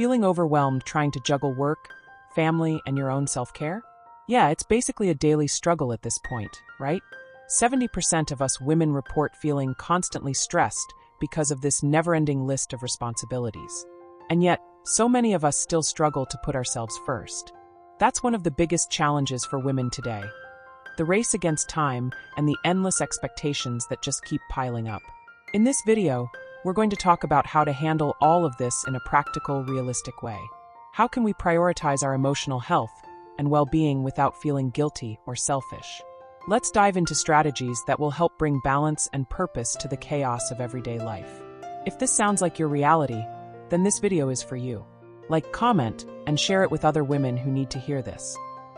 Feeling overwhelmed trying to juggle work, family, and your own self-care? Yeah, it's basically a daily struggle at this point, right? 70% of us women report feeling constantly stressed because of this never-ending list of responsibilities. And yet, so many of us still struggle to put ourselves first. That's one of the biggest challenges for women today. The race against time and the endless expectations that just keep piling up. In this video, we're going to talk about how to handle all of this in a practical, realistic way. How can we prioritize our emotional health and well-being without feeling guilty or selfish? Let's dive into strategies that will help bring balance and purpose to the chaos of everyday life. If this sounds like your reality, then this video is for you. Like, comment, and share it with other women who need to hear this.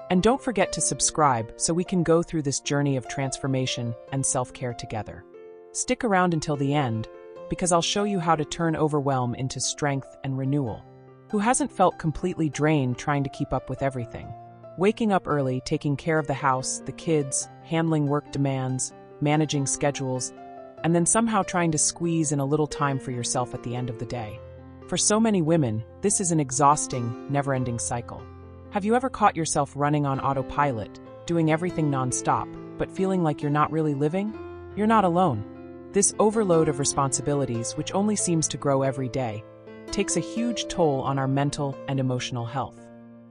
And don't forget to subscribe so we can go through this journey of transformation and self-care together. Stick around until the end, because I'll show you how to turn overwhelm into strength and renewal. Who hasn't felt completely drained trying to keep up with everything? Waking up early, taking care of the house, the kids, handling work demands, managing schedules, and then somehow trying to squeeze in a little time for yourself at the end of the day. For so many women, this is an exhausting, never-ending cycle. Have you ever caught yourself running on autopilot, doing everything non-stop, but feeling like you're not really living? You're not alone. This overload of responsibilities, which only seems to grow every day, takes a huge toll on our mental and emotional health.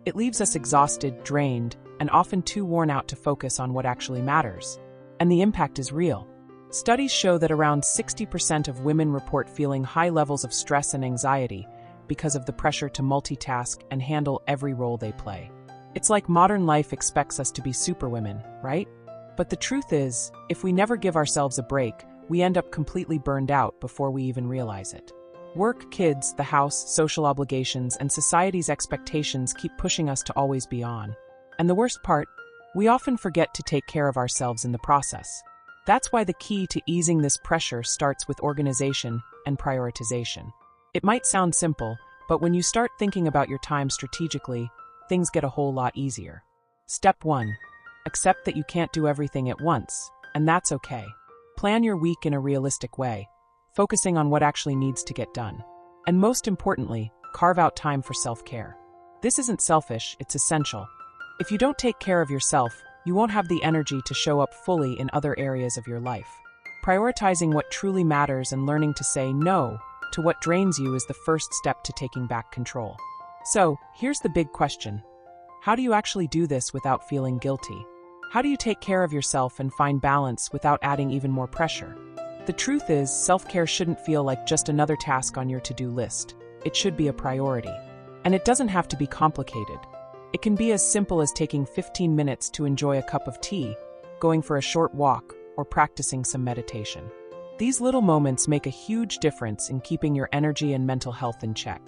It leaves us exhausted, drained, and often too worn out to focus on what actually matters. And the impact is real. Studies show that around 60% of women report feeling high levels of stress and anxiety because of the pressure to multitask and handle every role they play. It's like modern life expects us to be superwomen, right? But the truth is, if we never give ourselves a break, we end up completely burned out before we even realize it. Work, kids, the house, social obligations, and society's expectations keep pushing us to always be on. And the worst part, we often forget to take care of ourselves in the process. That's why the key to easing this pressure starts with organization and prioritization. It might sound simple, but when you start thinking about your time strategically, things get a whole lot easier. Step 1. Accept that you can't do everything at once, and that's okay. Plan your week in a realistic way, focusing on what actually needs to get done. And most importantly, carve out time for self-care. This isn't selfish, it's essential. If you don't take care of yourself, you won't have the energy to show up fully in other areas of your life. Prioritizing what truly matters and learning to say no to what drains you is the first step to taking back control. So, here's the big question. How do you actually do this without feeling guilty? How do you take care of yourself and find balance without adding even more pressure? The truth is, self-care shouldn't feel like just another task on your to-do list. It should be a priority. And it doesn't have to be complicated. It can be as simple as taking 15 minutes to enjoy a cup of tea, going for a short walk, or practicing some meditation. These little moments make a huge difference in keeping your energy and mental health in check.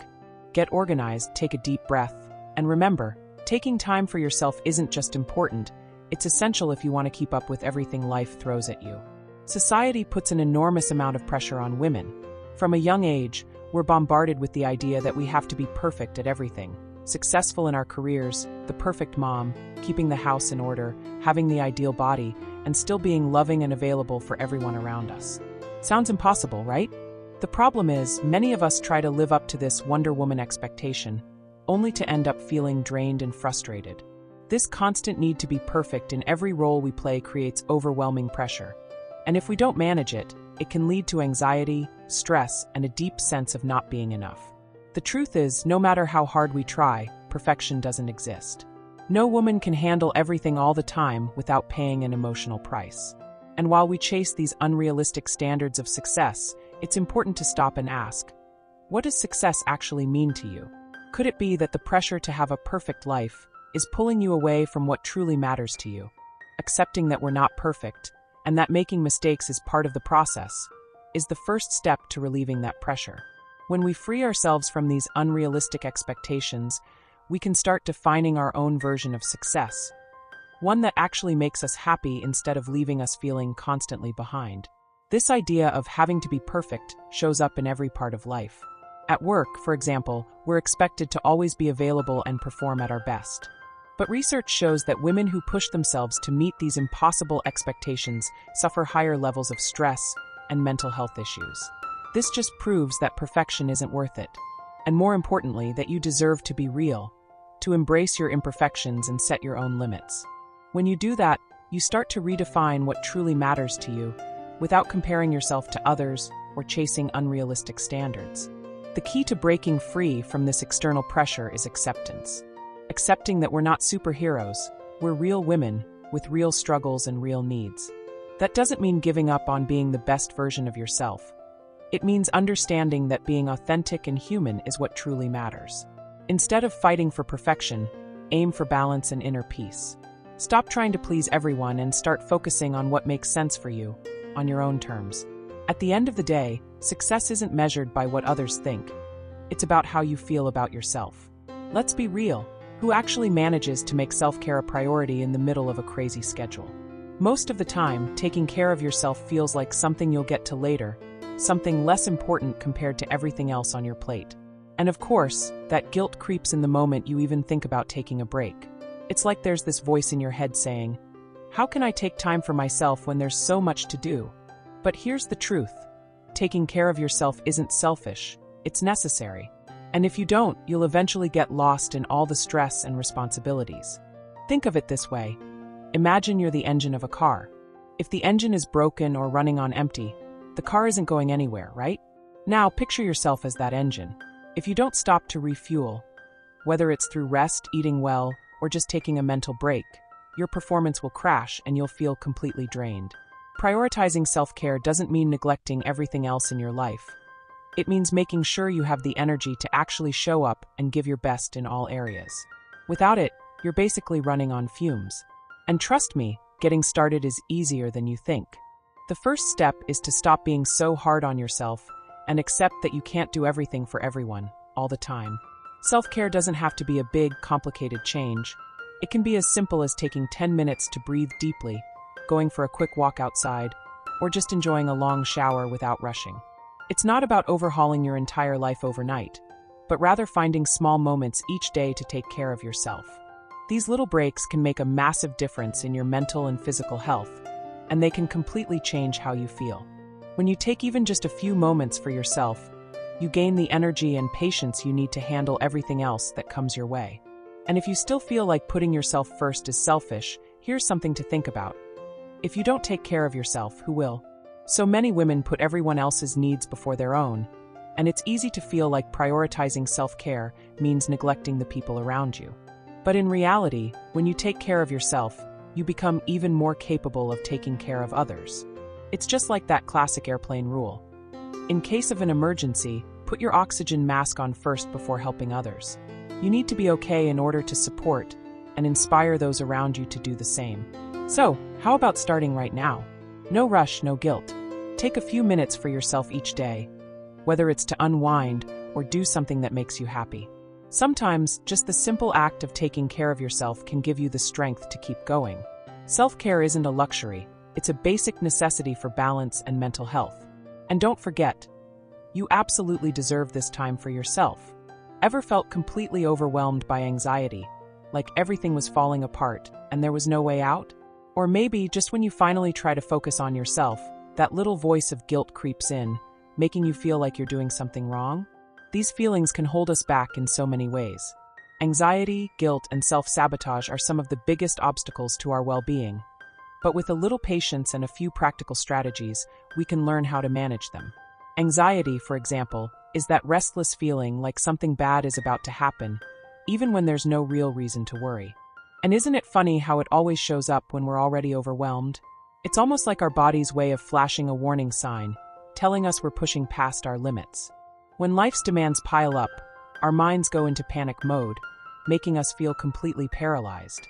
Get organized, take a deep breath, and remember, taking time for yourself isn't just important, it's essential if you want to keep up with everything life throws at you. Society puts an enormous amount of pressure on women. From a young age, we're bombarded with the idea that we have to be perfect at everything. Successful in our careers, the perfect mom, keeping the house in order, having the ideal body, and still being loving and available for everyone around us. Sounds impossible, right? The problem is, many of us try to live up to this Wonder Woman expectation, only to end up feeling drained and frustrated. This constant need to be perfect in every role we play creates overwhelming pressure. And if we don't manage it, it can lead to anxiety, stress, and a deep sense of not being enough. The truth is, no matter how hard we try, perfection doesn't exist. No woman can handle everything all the time without paying an emotional price. And while we chase these unrealistic standards of success, it's important to stop and ask, what does success actually mean to you? Could it be that the pressure to have a perfect life is pulling you away from what truly matters to you? Accepting that we're not perfect, and that making mistakes is part of the process, is the first step to relieving that pressure. When we free ourselves from these unrealistic expectations, we can start defining our own version of success, one that actually makes us happy instead of leaving us feeling constantly behind. This idea of having to be perfect shows up in every part of life. At work, for example, we're expected to always be available and perform at our best. But research shows that women who push themselves to meet these impossible expectations suffer higher levels of stress and mental health issues. This just proves that perfection isn't worth it. And more importantly, that you deserve to be real, to embrace your imperfections and set your own limits. When you do that, you start to redefine what truly matters to you without comparing yourself to others or chasing unrealistic standards. The key to breaking free from this external pressure is acceptance. Accepting that we're not superheroes, we're real women with real struggles and real needs. That doesn't mean giving up on being the best version of yourself. It means understanding that being authentic and human is what truly matters. Instead of fighting for perfection, aim for balance and inner peace. Stop trying to please everyone and start focusing on what makes sense for you, on your own terms. At the end of the day, success isn't measured by what others think. It's about how you feel about yourself. Let's be real. Who actually manages to make self-care a priority in the middle of a crazy schedule? Most of the time, taking care of yourself feels like something you'll get to later, something less important compared to everything else on your plate. And of course, that guilt creeps in the moment you even think about taking a break. It's like there's this voice in your head saying, "How can I take time for myself when there's so much to do?" But here's the truth. Taking care of yourself isn't selfish, it's necessary. And if you don't, you'll eventually get lost in all the stress and responsibilities. Think of it this way. Imagine you're the engine of a car. If the engine is broken or running on empty, the car isn't going anywhere, right? Now picture yourself as that engine. If you don't stop to refuel, whether it's through rest, eating well, or just taking a mental break, your performance will crash and you'll feel completely drained. Prioritizing self-care doesn't mean neglecting everything else in your life. It means making sure you have the energy to actually show up and give your best in all areas. Without it, you're basically running on fumes. And trust me, getting started is easier than you think. The first step is to stop being so hard on yourself and accept that you can't do everything for everyone, all the time. Self-care doesn't have to be a big, complicated change. It can be as simple as taking 10 minutes to breathe deeply, going for a quick walk outside, or just enjoying a long shower without rushing. It's not about overhauling your entire life overnight, but rather finding small moments each day to take care of yourself. These little breaks can make a massive difference in your mental and physical health, and they can completely change how you feel. When you take even just a few moments for yourself, you gain the energy and patience you need to handle everything else that comes your way. And if you still feel like putting yourself first is selfish, here's something to think about. If you don't take care of yourself, who will? So many women put everyone else's needs before their own, and it's easy to feel like prioritizing self-care means neglecting the people around you. But in reality, when you take care of yourself, you become even more capable of taking care of others. It's just like that classic airplane rule. In case of an emergency, put your oxygen mask on first before helping others. You need to be okay in order to support and inspire those around you to do the same. So, how about starting right now? No rush, no guilt. Take a few minutes for yourself each day, whether it's to unwind or do something that makes you happy. Sometimes, just the simple act of taking care of yourself can give you the strength to keep going. Self-care isn't a luxury, it's a basic necessity for balance and mental health. And don't forget, you absolutely deserve this time for yourself. Ever felt completely overwhelmed by anxiety, like everything was falling apart and there was no way out? Or maybe just when you finally try to focus on yourself, that little voice of guilt creeps in, making you feel like you're doing something wrong? These feelings can hold us back in so many ways. Anxiety, guilt, and self-sabotage are some of the biggest obstacles to our well-being. But with a little patience and a few practical strategies, we can learn how to manage them. Anxiety, for example, is that restless feeling like something bad is about to happen, even when there's no real reason to worry. And isn't it funny how it always shows up when we're already overwhelmed? It's almost like our body's way of flashing a warning sign, telling us we're pushing past our limits. When life's demands pile up, our minds go into panic mode, making us feel completely paralyzed.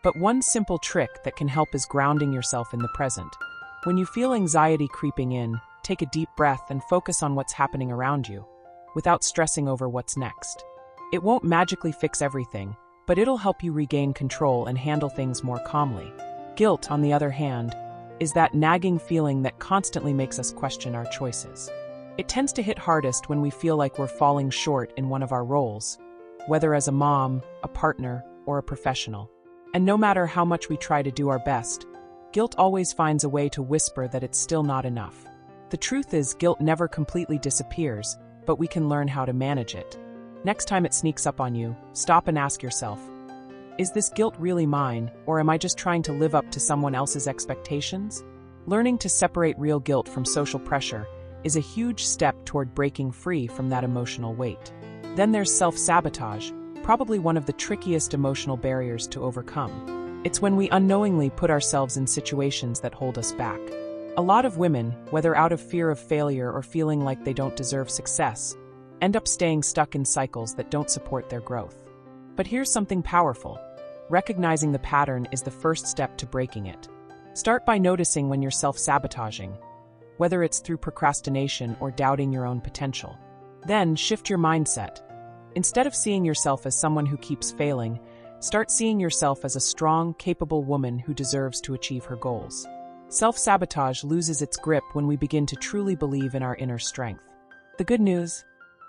But one simple trick that can help is grounding yourself in the present. When you feel anxiety creeping in, take a deep breath and focus on what's happening around you, without stressing over what's next. It won't magically fix everything, but it'll help you regain control and handle things more calmly. Guilt, on the other hand, is that nagging feeling that constantly makes us question our choices. It tends to hit hardest when we feel like we're falling short in one of our roles, whether as a mom, a partner, or a professional. And no matter how much we try to do our best, guilt always finds a way to whisper that it's still not enough. The truth is, guilt never completely disappears, but we can learn how to manage it. Next time it sneaks up on you, stop and ask yourself, is this guilt really mine, or am I just trying to live up to someone else's expectations? Learning to separate real guilt from social pressure is a huge step toward breaking free from that emotional weight. Then there's self-sabotage, probably one of the trickiest emotional barriers to overcome. It's when we unknowingly put ourselves in situations that hold us back. A lot of women, whether out of fear of failure or feeling like they don't deserve success, end up staying stuck in cycles that don't support their growth. But here's something powerful. Recognizing the pattern is the first step to breaking it. Start by noticing when you're self-sabotaging, whether it's through procrastination or doubting your own potential. Then shift your mindset. Instead of seeing yourself as someone who keeps failing, start seeing yourself as a strong, capable woman who deserves to achieve her goals. Self-sabotage loses its grip when we begin to truly believe in our inner strength. The good news?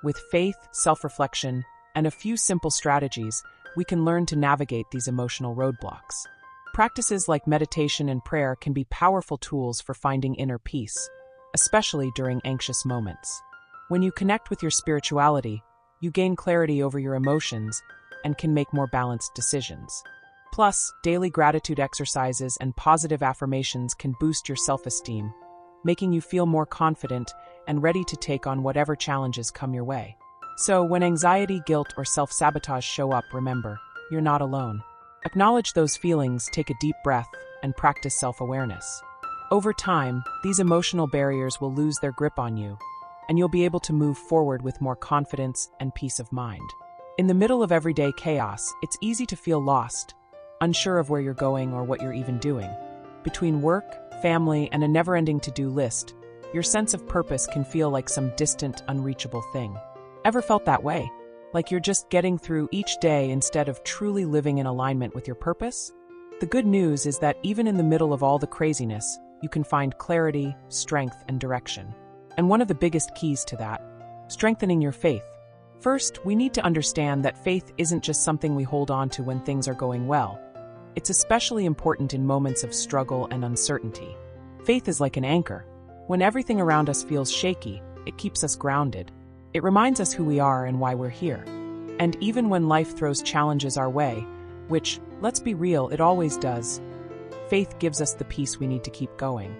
With faith, self-reflection, and a few simple strategies, we can learn to navigate these emotional roadblocks. Practices like meditation and prayer can be powerful tools for finding inner peace, especially during anxious moments. When you connect with your spirituality, you gain clarity over your emotions and can make more balanced decisions. Plus, daily gratitude exercises and positive affirmations can boost your self-esteem, making you feel more confident and ready to take on whatever challenges come your way. So, when anxiety, guilt, or self-sabotage show up, remember, you're not alone. Acknowledge those feelings, take a deep breath, and practice self-awareness. Over time, these emotional barriers will lose their grip on you, and you'll be able to move forward with more confidence and peace of mind. In the middle of everyday chaos, it's easy to feel lost, unsure of where you're going or what you're even doing. Between work, family, and a never-ending to-do list, your sense of purpose can feel like some distant, unreachable thing. Ever felt that way? Like you're just getting through each day instead of truly living in alignment with your purpose? The good news is that even in the middle of all the craziness, you can find clarity, strength, and direction. And one of the biggest keys to that, strengthening your faith. First, we need to understand that faith isn't just something we hold on to when things are going well. It's especially important in moments of struggle and uncertainty. Faith is like an anchor. When everything around us feels shaky, it keeps us grounded. It reminds us who we are and why we're here. And even when life throws challenges our way, which, let's be real, it always does, faith gives us the peace we need to keep going.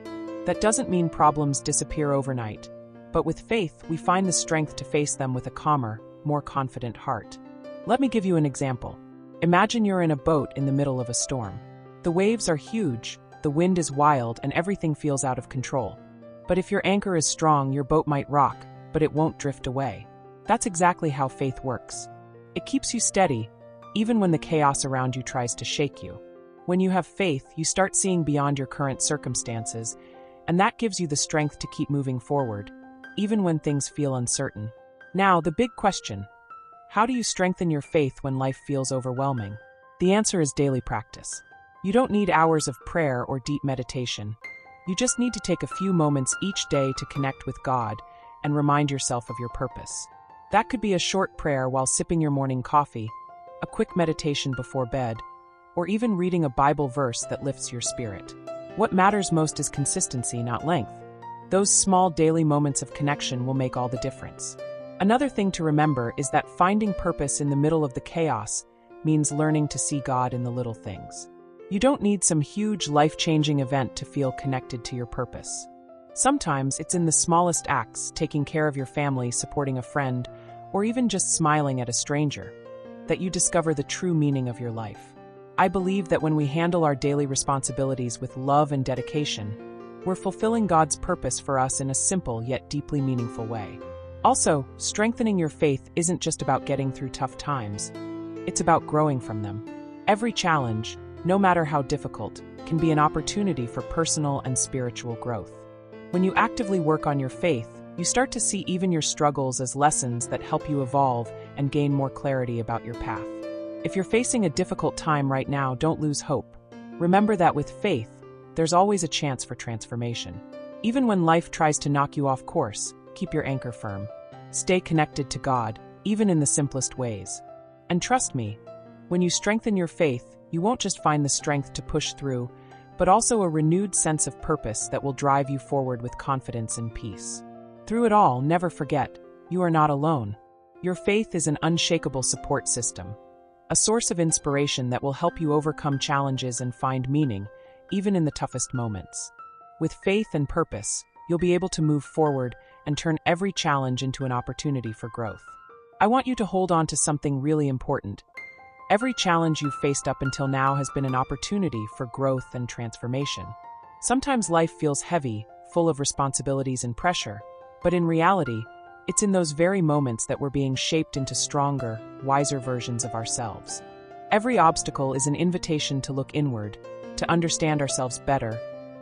That doesn't mean problems disappear overnight, but with faith, we find the strength to face them with a calmer, more confident heart. Let me give you an example. Imagine you're in a boat in the middle of a storm. The waves are huge, the wind is wild, and everything feels out of control. But if your anchor is strong, your boat might rock, but it won't drift away. That's exactly how faith works. It keeps you steady, even when the chaos around you tries to shake you. When you have faith, you start seeing beyond your current circumstances, and that gives you the strength to keep moving forward, even when things feel uncertain. Now, the big question: how do you strengthen your faith when life feels overwhelming? The answer is daily practice. You don't need hours of prayer or deep meditation. You just need to take a few moments each day to connect with God and remind yourself of your purpose. That could be a short prayer while sipping your morning coffee, a quick meditation before bed, or even reading a Bible verse that lifts your spirit. What matters most is consistency, not length. Those small daily moments of connection will make all the difference. Another thing to remember is that finding purpose in the middle of the chaos means learning to see God in the little things. You don't need some huge, life-changing event to feel connected to your purpose. Sometimes it's in the smallest acts, taking care of your family, supporting a friend, or even just smiling at a stranger, that you discover the true meaning of your life. I believe that when we handle our daily responsibilities with love and dedication, we're fulfilling God's purpose for us in a simple yet deeply meaningful way. Also, strengthening your faith isn't just about getting through tough times. It's about growing from them. Every challenge, no matter how difficult, can be an opportunity for personal and spiritual growth. When you actively work on your faith, you start to see even your struggles as lessons that help you evolve and gain more clarity about your path. If you're facing a difficult time right now, don't lose hope. Remember that with faith, there's always a chance for transformation. Even when life tries to knock you off course, keep your anchor firm. Stay connected to God, even in the simplest ways. And trust me, when you strengthen your faith, you won't just find the strength to push through, but also a renewed sense of purpose that will drive you forward with confidence and peace. Through it all, never forget, you are not alone. Your faith is an unshakable support system, a source of inspiration that will help you overcome challenges and find meaning, even in the toughest moments. With faith and purpose, you'll be able to move forward and turn every challenge into an opportunity for growth. I want you to hold on to something really important. Every challenge you've faced up until now has been an opportunity for growth and transformation. Sometimes life feels heavy, full of responsibilities and pressure, but in reality, it's in those very moments that we're being shaped into stronger, wiser versions of ourselves. Every obstacle is an invitation to look inward, to understand ourselves better,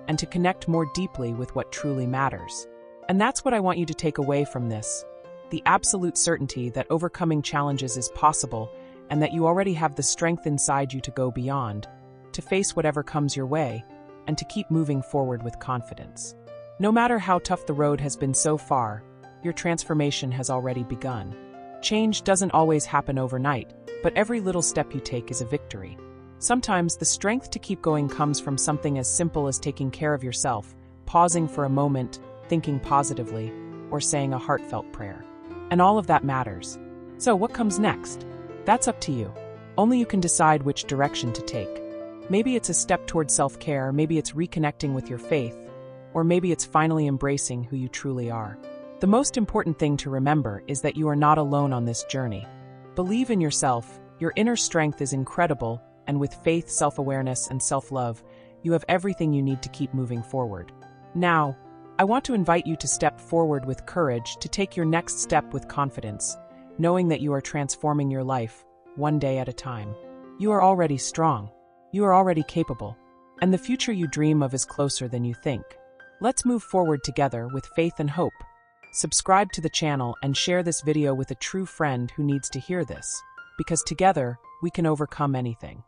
and to connect more deeply with what truly matters. And that's what I want you to take away from this: the absolute certainty that overcoming challenges is possible and that you already have the strength inside you to go beyond, to face whatever comes your way, and to keep moving forward with confidence. No matter how tough the road has been so far, your transformation has already begun. Change doesn't always happen overnight, but every little step you take is a victory. Sometimes the strength to keep going comes from something as simple as taking care of yourself, pausing for a moment, thinking positively, or saying a heartfelt prayer. And all of that matters. So what comes next? That's up to you. Only you can decide which direction to take. Maybe it's a step toward self-care, maybe it's reconnecting with your faith, or maybe it's finally embracing who you truly are. The most important thing to remember is that you are not alone on this journey. Believe in yourself, your inner strength is incredible, and with faith, self-awareness, and self-love, you have everything you need to keep moving forward. Now, I want to invite you to step forward with courage, to take your next step with confidence, knowing that you are transforming your life, one day at a time. You are already strong. You are already capable. And the future you dream of is closer than you think. Let's move forward together with faith and hope. Subscribe to the channel and share this video with a true friend who needs to hear this, because together, we can overcome anything.